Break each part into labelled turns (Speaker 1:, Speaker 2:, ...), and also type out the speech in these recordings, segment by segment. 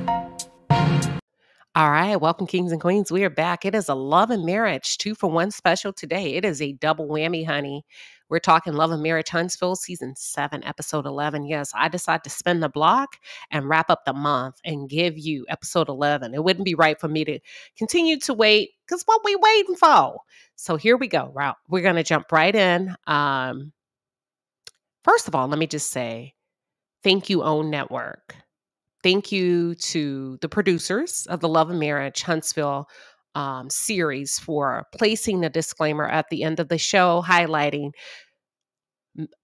Speaker 1: All right, welcome, kings and queens. We are back. It is a Love and Marriage 2-for-1 special today. It is a double whammy, honey. We're talking Love and Marriage Huntsville, Season 7, Episode 11. Yes, I decided to spin the block and wrap up the month and give you Episode 11. It wouldn't be right for me to continue to wait because what we waiting for? So here we go. We're going to jump right in. First of all, let me just say thank you, OWN Network. Thank you to the producers of the Love and Marriage Huntsville series for placing the disclaimer at the end of the show, highlighting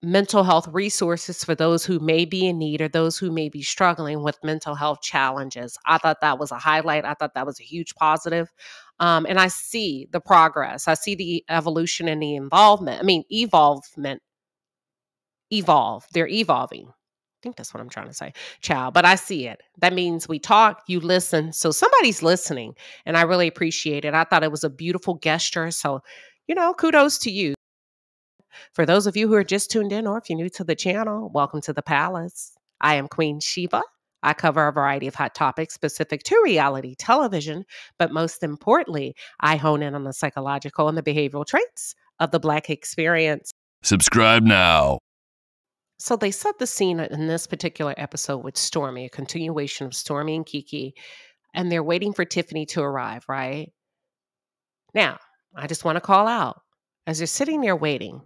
Speaker 1: mental health resources for those who may be in need or those who may be struggling with mental health challenges. I thought that was a highlight. I thought that was a huge positive. And I see the progress. I see the evolution and the evolvement. They're evolving. I think that's what I'm trying to say, child, but I see it. That means we talk, you listen. So somebody's listening, and I really appreciate it. I thought it was a beautiful gesture. So, kudos to you. For those of you who are just tuned in, or if you're new to the channel, welcome to the palace. I am Queen Sheba. I cover a variety of hot topics specific to reality television, but most importantly, I hone in on the psychological and the behavioral traits of the Black experience.
Speaker 2: Subscribe now.
Speaker 1: So they set the scene in this particular episode with Stormy, a continuation of Stormy and Kiki, and they're waiting for Tiffany to arrive, right? Now, I just want to call out, as they're sitting there waiting,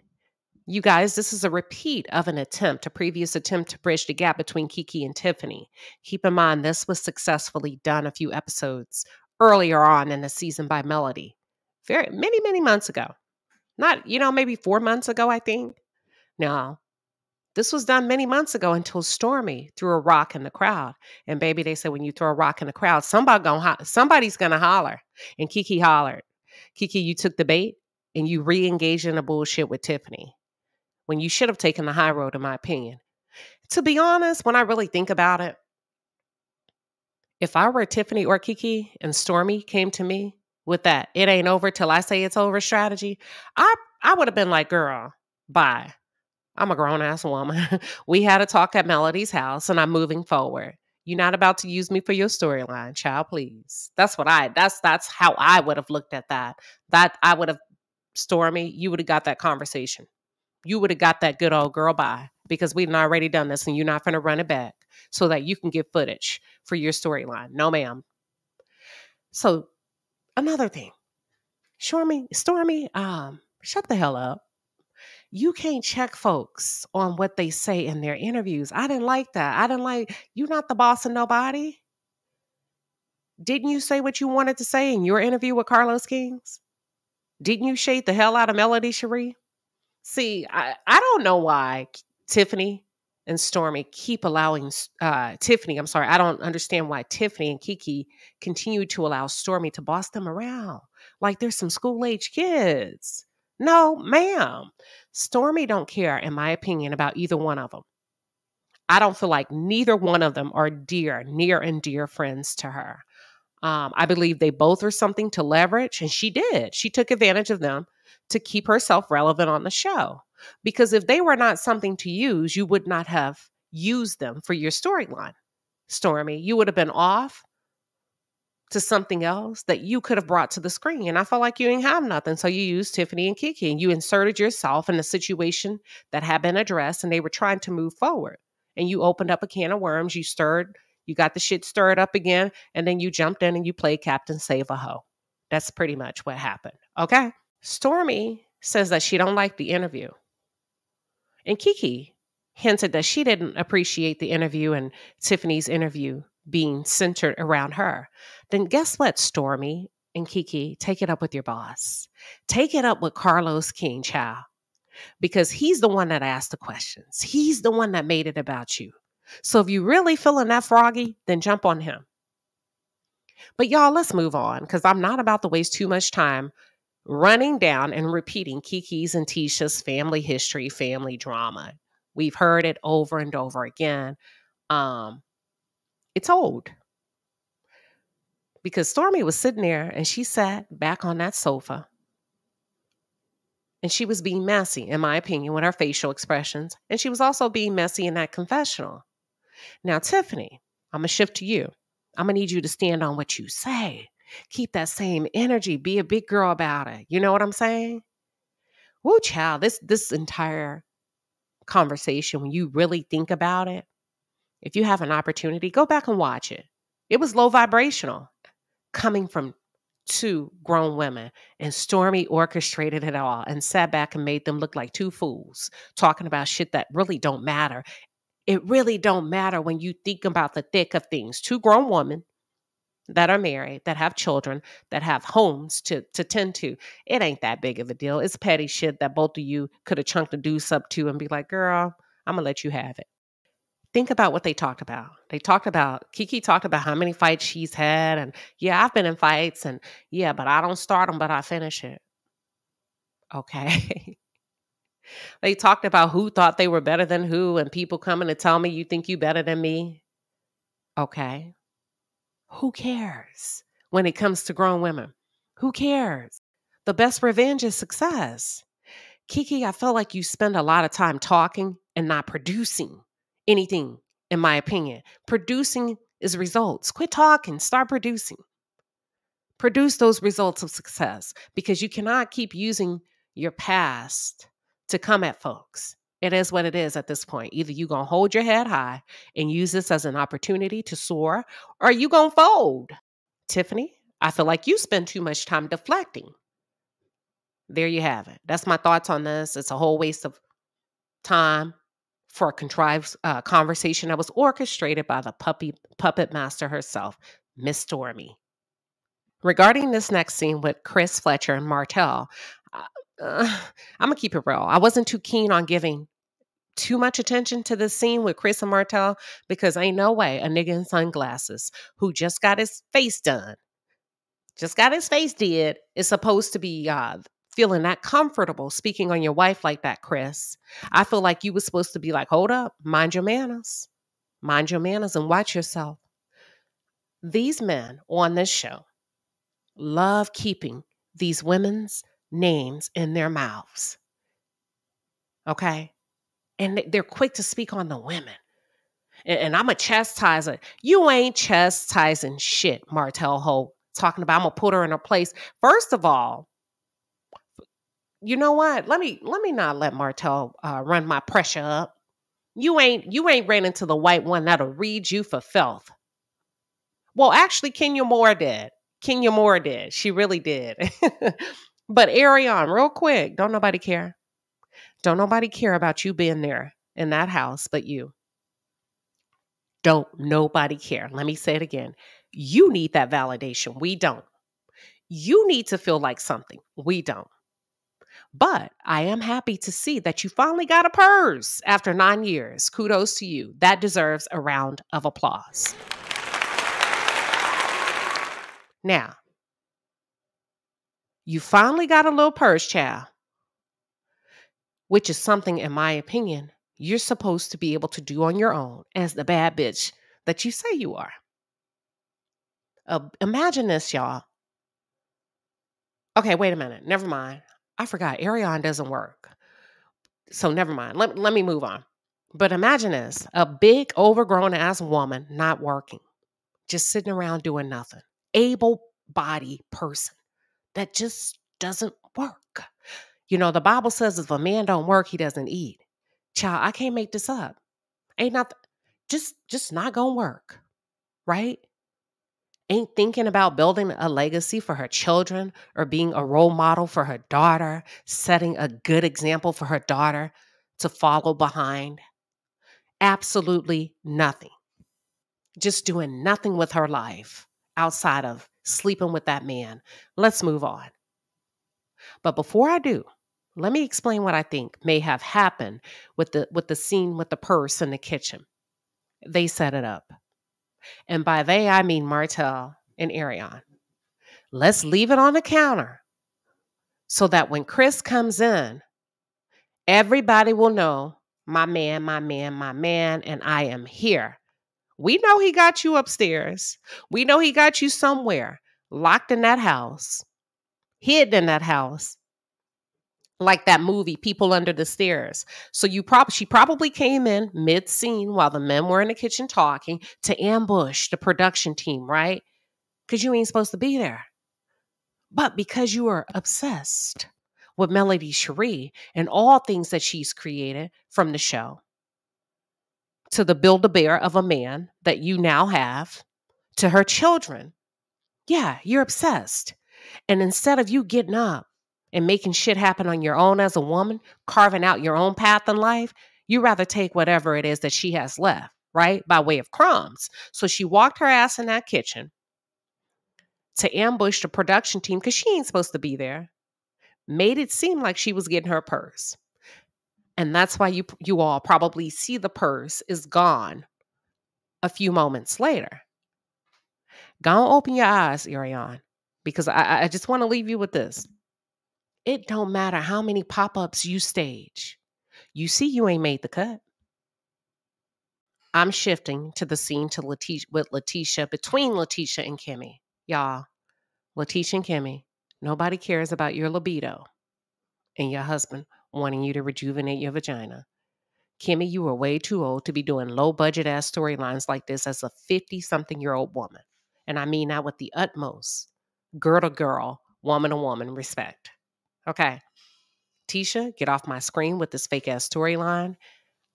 Speaker 1: you guys, this is a repeat of a previous attempt to bridge the gap between Kiki and Tiffany. Keep in mind, this was successfully done a few episodes earlier on in the season by Melody. Many months ago. Not, maybe 4 months ago, I think. No. This was done many months ago until Stormy threw a rock in the crowd. And baby, they said when you throw a rock in the crowd, somebody's going to holler. And Kiki hollered. Kiki, you took the bait and you re-engaged in the bullshit with Tiffany when you should have taken the high road, in my opinion. To be honest, when I really think about it, if I were Tiffany or Kiki and Stormy came to me with that, it ain't over till I say it's over strategy, I would have been like, girl, bye. I'm a grown-ass woman. We had a talk at Melody's house, and I'm moving forward. You're not about to use me for your storyline, child, please. That's how I would have looked at that. That I would have, Stormy, you would have got that conversation. You would have got that good old girl bye because we've already done this, and you're not going to run it back so that you can get footage for your storyline. No, ma'am. So another thing, Stormy, shut the hell up. You can't check folks on what they say in their interviews. I didn't like that. You're not the boss of nobody. Didn't you say what you wanted to say in your interview with Carlos Kings? Didn't you shade the hell out of Melody Cherie? See, I don't know why Tiffany and Stormy keep allowing I don't understand why Tiffany and Kiki continue to allow Stormy to boss them around like they're some school-age kids. No, ma'am. Stormy don't care, in my opinion, about either one of them. I don't feel like neither one of them are near and dear friends to her. I believe they both are something to leverage, and she did. She took advantage of them to keep herself relevant on the show. Because if they were not something to use, you would not have used them for your storyline, Stormy. You would have been off to something else that you could have brought to the screen. And I felt like you didn't have nothing. So you used Tiffany and Kiki and you inserted yourself in a situation that had been addressed and they were trying to move forward. And you opened up a can of worms. You got the shit stirred up again. And then you jumped in and you played Captain Save a Hoe. That's pretty much what happened. Okay. Stormy says that she don't like the interview. And Kiki hinted that she didn't appreciate the interview and Tiffany's interview being centered around her. Then guess what, Stormy and Kiki? Take it up with your boss. Take it up with Carlos King, child. Because he's the one that asked the questions. He's the one that made it about you. So if you really feeling that froggy, then jump on him. But y'all, let's move on because I'm not about to waste too much time running down and repeating Kiki's and Tisha's family history, family drama. We've heard it over and over again. It's old. Because Stormy was sitting there and she sat back on that sofa. And she was being messy, in my opinion, with her facial expressions. And she was also being messy in that confessional. Now, Tiffany, I'm going to shift to you. I'm going to need you to stand on what you say. Keep that same energy. Be a big girl about it. You know what I'm saying? Woo, child, this entire conversation, when you really think about it, if you have an opportunity, go back and watch it. It was low vibrational coming from two grown women, and Stormy orchestrated it all and sat back and made them look like two fools talking about shit that really don't matter. It really don't matter when you think about the thick of things. Two grown women that are married, that have children, that have homes to tend to. It ain't that big of a deal. It's petty shit that both of you could have chunked a deuce up to and be like, girl, I'm gonna let you have it. Think about what they talked about. Kiki talked about how many fights she's had. And yeah, I've been in fights. And yeah, but I don't start them, but I finish it. Okay. They talked about who thought they were better than who and people coming to tell me you think you better than me. Okay. Who cares when it comes to grown women? Who cares? The best revenge is success. Kiki, I feel like you spend a lot of time talking and not producing anything, in my opinion. Producing is results. Quit talking, start producing. Produce those results of success because you cannot keep using your past to come at folks. It is what it is at this point. Either you're going to hold your head high and use this as an opportunity to soar, or you going to fold. Tiffany, I feel like you spend too much time deflecting. There you have it. That's my thoughts on this. It's a whole waste of time for a contrived conversation that was orchestrated by the puppet master herself, Miss Stormy. Regarding this next scene with Chris, Fletcher, and Martell, I'm going to keep it real. I wasn't too keen on giving too much attention to this scene with Chris and Martell because ain't no way a nigga in sunglasses who just got his face did, is supposed to be feeling that comfortable speaking on your wife like that, Chris. I feel like you were supposed to be like, hold up, mind your manners. Mind your manners and watch yourself. These men on this show love keeping these women's names in their mouths. Okay? And they're quick to speak on the women. And I'm a chastiser. You ain't chastising shit, Martell Holt. Talking about I'm going to put her in her place. First of all, you know what? Let me not let Martell run my pressure up. You ain't ran into the white one that'll read you for filth. Well, actually, Kenya Moore did. She really did. But Ariane, real quick, don't nobody care. Don't nobody care about you being there in that house but you. Don't nobody care. Let me say it again. You need that validation. We don't. You need to feel like something. We don't. But I am happy to see that you finally got a purse after 9 years. Kudos to you. That deserves a round of applause. Now, you finally got a little purse, child, which is something, in my opinion, you're supposed to be able to do on your own as the bad bitch that you say you are. Imagine this, y'all. Okay, wait a minute. Never mind. I forgot. Ariane doesn't work. So never mind. Let me move on. But imagine this. A big, overgrown ass woman not working. Just sitting around doing nothing. Able-bodied person that just doesn't work. You know, the Bible says if a man don't work, he doesn't eat. Child, I can't make this up. Ain't not just not gonna work. Right? Ain't thinking about building a legacy for her children or being a role model for her daughter, setting a good example for her daughter to follow behind. Absolutely nothing. Just doing nothing with her life outside of sleeping with that man. Let's move on. But before I do, let me explain what I think may have happened with the scene with the purse in the kitchen. They set it up. And by they, I mean Martell and Ariane. Let's leave it on the counter so that when Chris comes in, everybody will know my man, and I am here. We know he got you upstairs. We know he got you somewhere, locked in that house, hid in that house. like that movie, People Under the Stairs. So she probably came in mid-scene while the men were in the kitchen talking to ambush the production team, right? Because you ain't supposed to be there. But because you are obsessed with Melody Cherie and all things that she's created, from the show to the Build-A-Bear of a man that you now have, to her children, yeah, you're obsessed. And instead of you getting up and making shit happen on your own as a woman, carving out your own path in life, you rather take whatever it is that she has left, right? By way of crumbs. So she walked her ass in that kitchen to ambush the production team because she ain't supposed to be there. Made it seem like she was getting her purse. And that's why you all probably see the purse is gone a few moments later. Go and open your eyes, Ariane, because I just want to leave you with this. It don't matter how many pop-ups you stage. You see you ain't made the cut. I'm shifting to the scene to Leticia, between Leticia and Kimmy. Y'all, Leticia and Kimmy, nobody cares about your libido and your husband wanting you to rejuvenate your vagina. Kimmy, you were way too old to be doing low-budget ass storylines like this as a 50-something-year-old woman. And I mean that with the utmost girl to girl, woman to woman respect. Okay. Tisha, get off my screen with this fake ass storyline.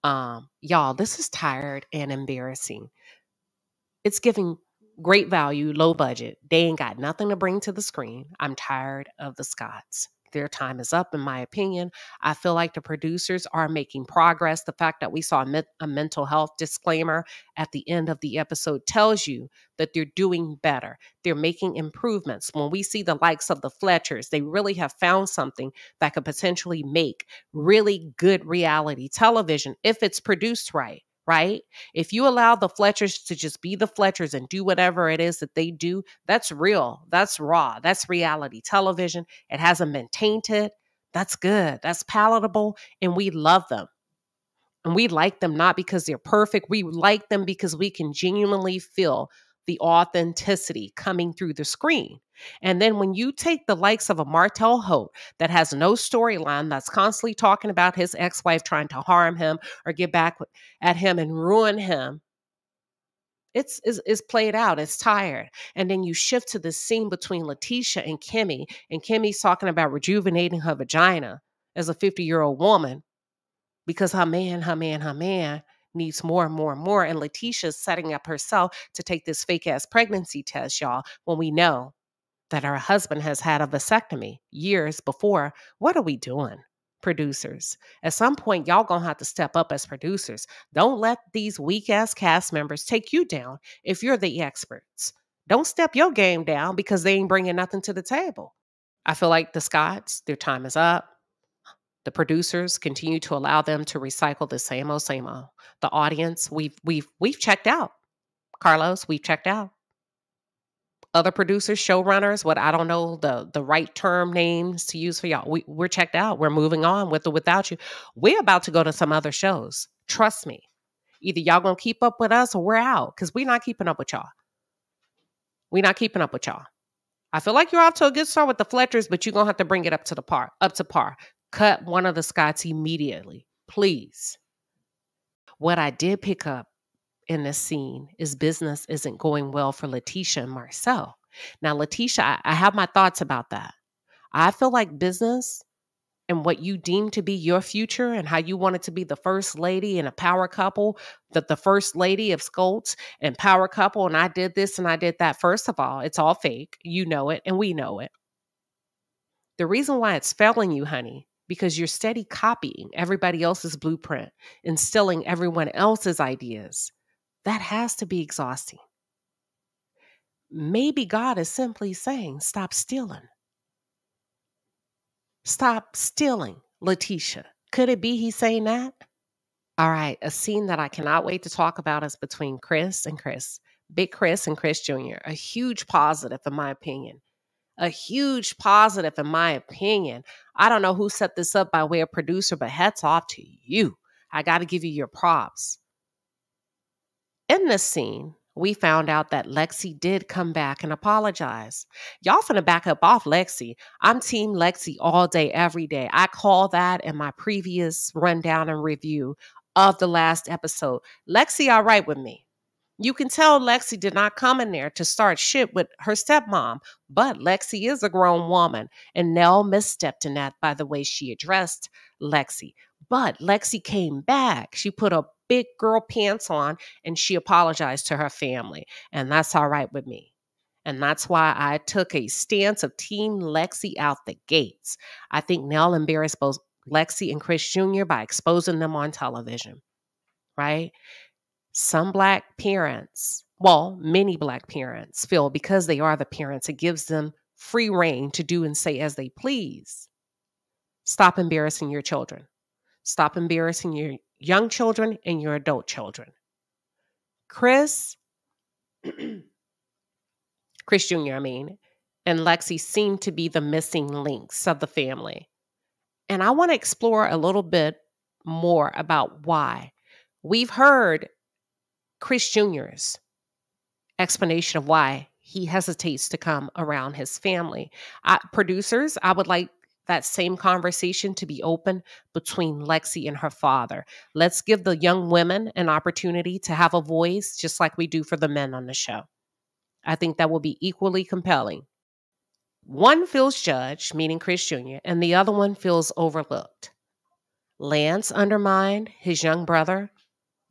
Speaker 1: Y'all, this is tired and embarrassing. It's giving great value, low budget. They ain't got nothing to bring to the screen. I'm tired of the Scots. Their time is up, in my opinion. I feel like the producers are making progress. The fact that we saw a mental health disclaimer at the end of the episode tells you that they're doing better. They're making improvements. When we see the likes of the Fletchers, they really have found something that could potentially make really good reality television if it's produced right. Right? If you allow the Fletchers to just be the Fletchers and do whatever it is that they do, that's real. That's raw. That's reality television. It hasn't been tainted. That's good. That's palatable. And we love them. And we like them not because they're perfect. We like them because we can genuinely feel the authenticity coming through the screen. And then when you take the likes of a Martell Holt that has no storyline, that's constantly talking about his ex-wife trying to harm him or get back at him and ruin him, it's played out. It's tired. And then you shift to the scene between Leticia and Kimmy's talking about rejuvenating her vagina as a 50-year-old woman because her man needs more and more and more. And Leticia's setting up herself to take this fake ass pregnancy test, y'all, when we know that her husband has had a vasectomy years before. What are we doing, producers? At some point, y'all gonna have to step up as producers. Don't let these weak ass cast members take you down if you're the experts. Don't step your game down because they ain't bringing nothing to the table. I feel like the Scots, their time is up. The producers continue to allow them to recycle the same old, same old. The audience, we've checked out. Carlos, we've checked out. Other producers, showrunners, what I don't know the right term names to use for y'all. We're checked out. We're moving on with or without you. We're about to go to some other shows. Trust me. Either y'all gonna keep up with us or we're out because we're not keeping up with y'all. We're not keeping up with y'all. I feel like you're off to a good start with the Fletchers, but you're gonna have to bring it up to par. Cut one of the Scots immediately, please. What I did pick up in this scene is business isn't going well for Leticia and Marcel. Now, Leticia, I have my thoughts about that. I feel like business and what you deem to be your future and how you wanted to be the first lady in a power couple, that the first lady of Scolts and power couple, and I did this and I did that. First of all, it's all fake. You know it, and we know it. The reason why it's failing you, honey, because you're steady copying everybody else's blueprint, instilling everyone else's ideas. That has to be exhausting. Maybe God is simply saying, stop stealing. Stop stealing, Leticia. Could it be he's saying that? All right, a scene that I cannot wait to talk about is between Chris and Chris. Big Chris and Chris Jr. A huge positive, in my opinion. A huge positive, in my opinion. I don't know who set this up by way of producer, but hats off to you. I got to give you your props. In this scene, we found out that Lexi did come back and apologize. Y'all finna back up off Lexi. I'm team Lexi all day, every day. I call that in my previous rundown and review of the last episode. Lexi all right with me. You can tell Lexi did not come in there to start shit with her stepmom, but Lexi is a grown woman, and Nell misstepped in that by the way she addressed Lexi. But Lexi came back. She put a big girl pants on and she apologized to her family, and that's all right with me. And that's why I took a stance of Team Lexi out the gates. I think Nell embarrassed both Lexi and Chris Jr. by exposing them on television, right? Some Black parents, well, many Black parents feel because they are the parents, it gives them free reign to do and say as they please. Stop embarrassing your children. Stop embarrassing your young children and your adult children. Chris Jr., and Lexi seem to be the missing links of the family. And I want to explore a little bit more about why. We've heard Chris Jr.'s explanation of why he hesitates to come around his family. Producers, I would like that same conversation to be open between Lexi and her father. Let's give the young women an opportunity to have a voice, just like we do for the men on the show. I think that will be equally compelling. One feels judged, meaning Chris Jr., and the other one feels overlooked. Lance undermined his young brother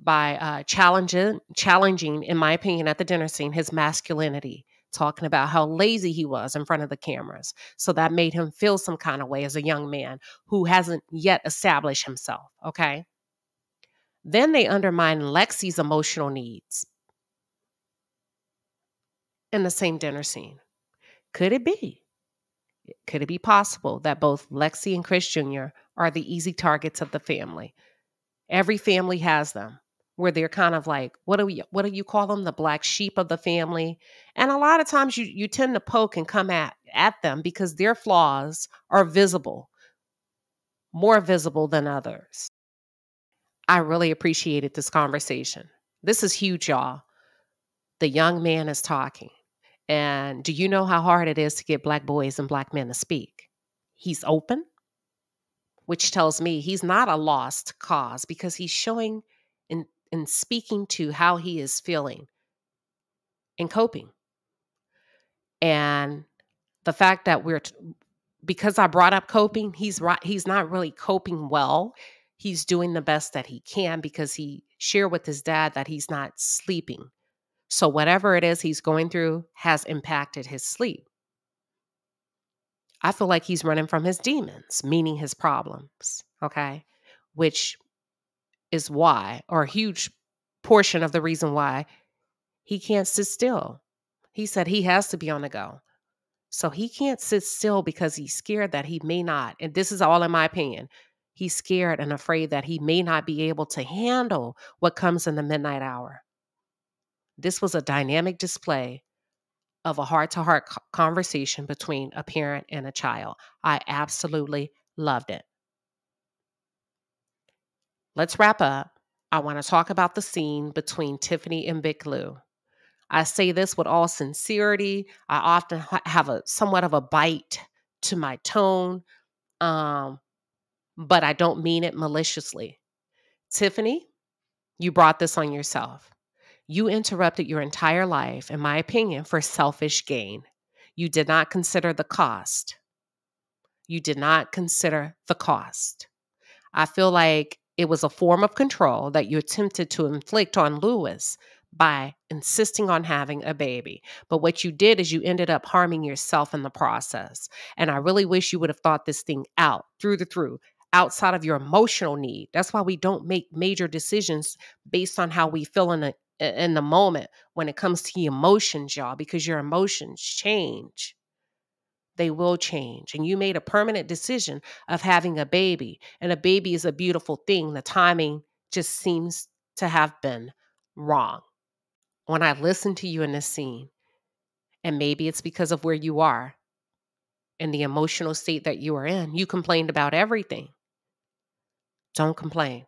Speaker 1: by challenging, in my opinion, at the dinner scene, his masculinity, talking about how lazy he was in front of the cameras. So that made him feel some kind of way as a young man who hasn't yet established himself, okay? Then they undermine Lexi's emotional needs in the same dinner scene. Could it be? Could it be possible that both Lexi and Chris Jr. are the easy targets of the family? Every family has them, where they're kind of like, what do you call them? The black sheep of the family. And a lot of times you tend to poke and come at them because their flaws are visible, more visible than others. I really appreciated this conversation. This is huge, y'all. The young man is talking. And do you know how hard it is to get Black boys and Black men to speak? He's open, which tells me he's not a lost cause because he's showing in speaking to how he is feeling and coping. And the fact that because I brought up coping, he's right. He's not really coping well. He's doing the best that he can because he shared with his dad that he's not sleeping. So whatever it is he's going through has impacted his sleep. I feel like he's running from his demons, meaning his problems, okay? Which is why, or a huge portion of the reason why he can't sit still. He said he has to be on the go. So he can't sit still because he's scared that he may not, and this is all in my opinion, he's scared and afraid that he may not be able to handle what comes in the midnight hour. This was a dynamic display of a heart-to-heart conversation between a parent and a child. I absolutely loved it. Let's wrap up. I want to talk about the scene between Tiffany and Biglou. I say this with all sincerity. I often have a somewhat of a bite to my tone, but I don't mean it maliciously. Tiffany, you brought this on yourself. You interrupted your entire life, in my opinion, for selfish gain. You did not consider the cost. You did not consider the cost. I feel like it was a form of control that you attempted to inflict on Lewis by insisting on having a baby. But what you did is you ended up harming yourself in the process. And I really wish you would have thought this thing out through, outside of your emotional need. That's why we don't make major decisions based on how we feel in the moment when it comes to emotions, y'all, because your emotions change. They will change. And you made a permanent decision of having a baby. And a baby is a beautiful thing. The timing just seems to have been wrong. When I listen to you in this scene, and maybe it's because of where you are and the emotional state that you are in, you complained about everything. Don't complain.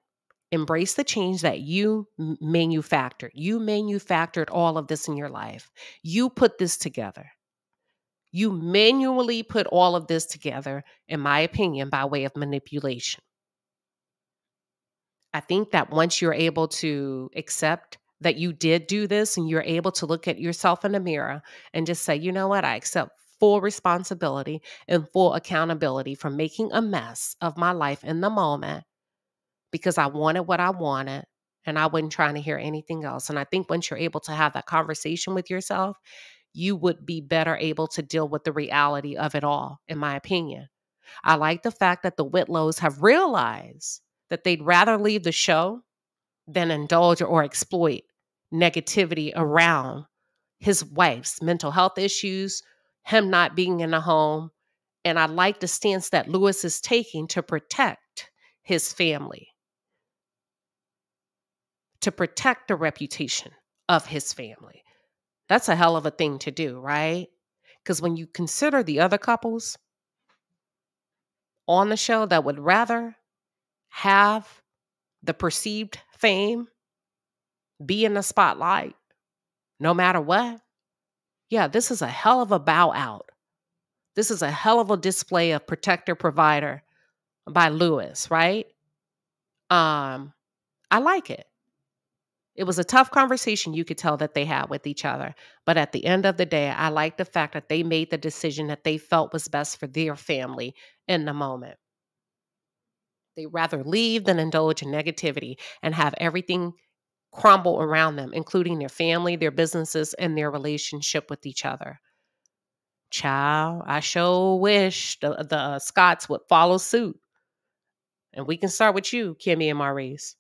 Speaker 1: Embrace the change that you manufactured. You manufactured all of this in your life. You put this together. You manually put all of this together, in my opinion, by way of manipulation. I think that once you're able to accept that you did do this and you're able to look at yourself in the mirror and just say, you know what, I accept full responsibility and full accountability for making a mess of my life in the moment because I wanted what I wanted and I wasn't trying to hear anything else. And I think once you're able to have that conversation with yourself, you would be better able to deal with the reality of it all, in my opinion. I like the fact that the Whitlows have realized that they'd rather leave the show than indulge or exploit negativity around his wife's mental health issues, him not being in the home. And I like the stance that Lewis is taking to protect his family, to protect the reputation of his family. That's a hell of a thing to do, right? Because when you consider the other couples on the show that would rather have the perceived fame be in the spotlight no matter what, yeah, this is a hell of a bow out. This is a hell of a display of protector provider by Lewis, right? I like it. It was a tough conversation you could tell that they had with each other. But at the end of the day, I like the fact that they made the decision that they felt was best for their family in the moment. They rather leave than indulge in negativity and have everything crumble around them, including their family, their businesses, and their relationship with each other. Child, I sure wish the Scotts would follow suit. And we can start with you, Kimmy and Maurice.